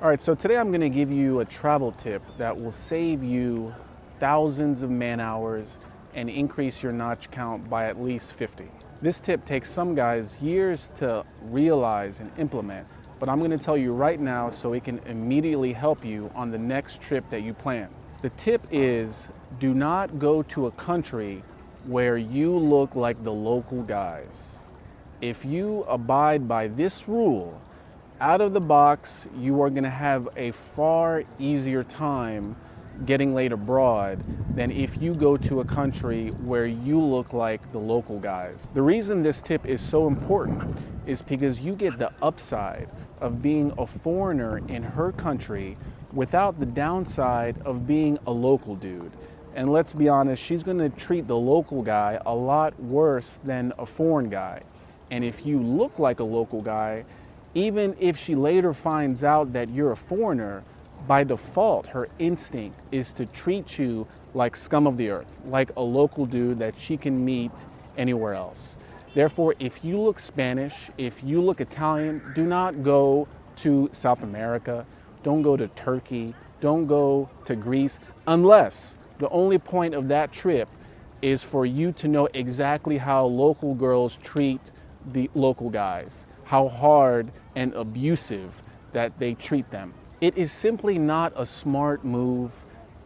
All right, so today I'm gonna give you a travel tip that will save you thousands of man hours and increase your notch count by at least 50. This tip takes some guys years to realize and implement, but I'm gonna tell you right now so it can immediately help you on the next trip that you plan. The tip is do not go to a country where you look like the local guys. If you abide by this rule, out of the box, you are going to have a far easier time getting laid abroad than if you go to a country where you look like the local guys. The reason this tip is so important is because you get the upside of being a foreigner in her country without the downside of being a local dude. And let's be honest, she's going to treat the local guy a lot worse than a foreign guy. And if you look like a local guy, even if she later finds out that you're a foreigner, by default, her instinct is to treat you like scum of the earth, like a local dude that she can meet anywhere else. Therefore, if you look Spanish, if you look Italian, do not go to South America, don't go to Turkey, don't go to Greece, unless the only point of that trip is for you to know exactly how local girls treat the local guys, how hard and abusive that they treat them. It is simply not a smart move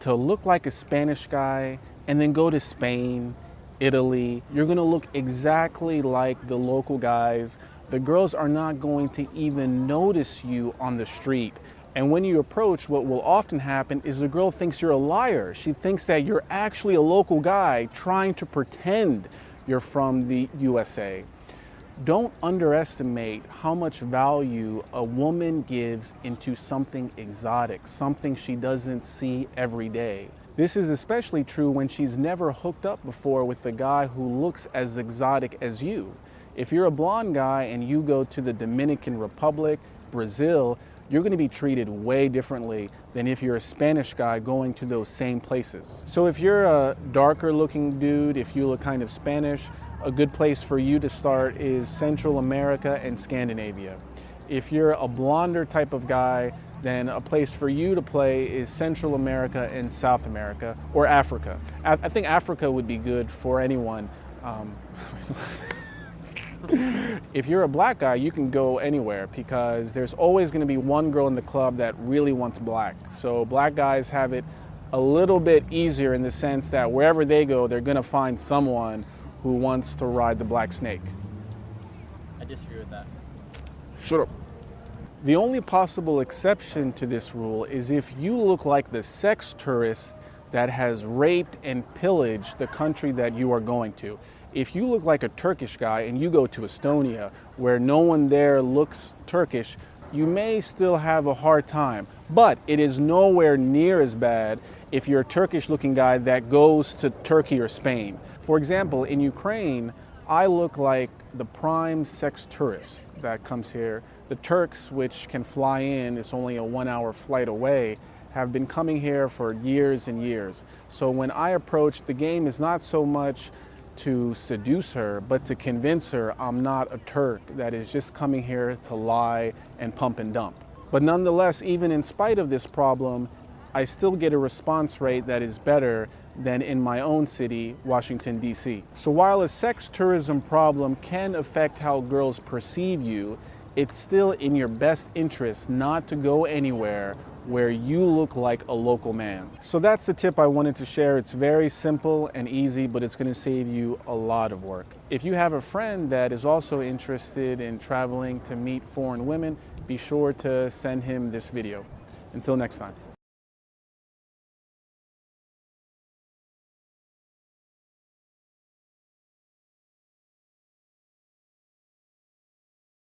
to look like a Spanish guy and then go to Spain, Italy. You're gonna look exactly like the local guys. The girls are not going to even notice you on the street. And when you approach, what will often happen is the girl thinks you're a liar. She thinks that you're actually a local guy trying to pretend you're from the USA. Don't underestimate how much value a woman gives into something exotic, something she doesn't see every day. This is especially true when she's never hooked up before with a guy who looks as exotic as you. If you're a blonde guy and you go to the Dominican Republic, Brazil, you're going to be treated way differently than if you're a Spanish guy going to those same places. So if you're a darker looking dude, if you look kind of Spanish, a good place for you to start is Central America and Scandinavia. If you're a blonder type of guy, then a place for you to play is Central America and South America, or Africa. I think Africa would be good for anyone. If you're a black guy, you can go anywhere because there's always going to be one girl in the club that really wants black. So black guys have it a little bit easier in the sense that wherever they go, they're going to find someone who wants to ride the black snake. I disagree with that. Shut up. The only possible exception to this rule is if you look like the sex tourist that has raped and pillaged the country that you are going to. If you look like a Turkish guy and you go to Estonia where no one there looks Turkish, you may still have a hard time, but it is nowhere near as bad if you're a Turkish looking guy that goes to Turkey or Spain. For example, in Ukraine, I look like the prime sex tourist that comes here. The Turks, which can fly in, it's only a 1-hour flight away, have been coming here for years and years. So when I approach, the game is not so much to seduce her, but to convince her I'm not a Turk that is just coming here to lie and pump and dump. But nonetheless, even in spite of this problem, I still get a response rate that is better than in my own city, Washington, D.C. So while a sex tourism problem can affect how girls perceive you, it's still in your best interest not to go anywhere where you look like a local man. So that's the tip I wanted to share. It's very simple and easy, but it's going to save you a lot of work. If you have a friend that is also interested in traveling to meet foreign women, be sure to send him this video. Until next time.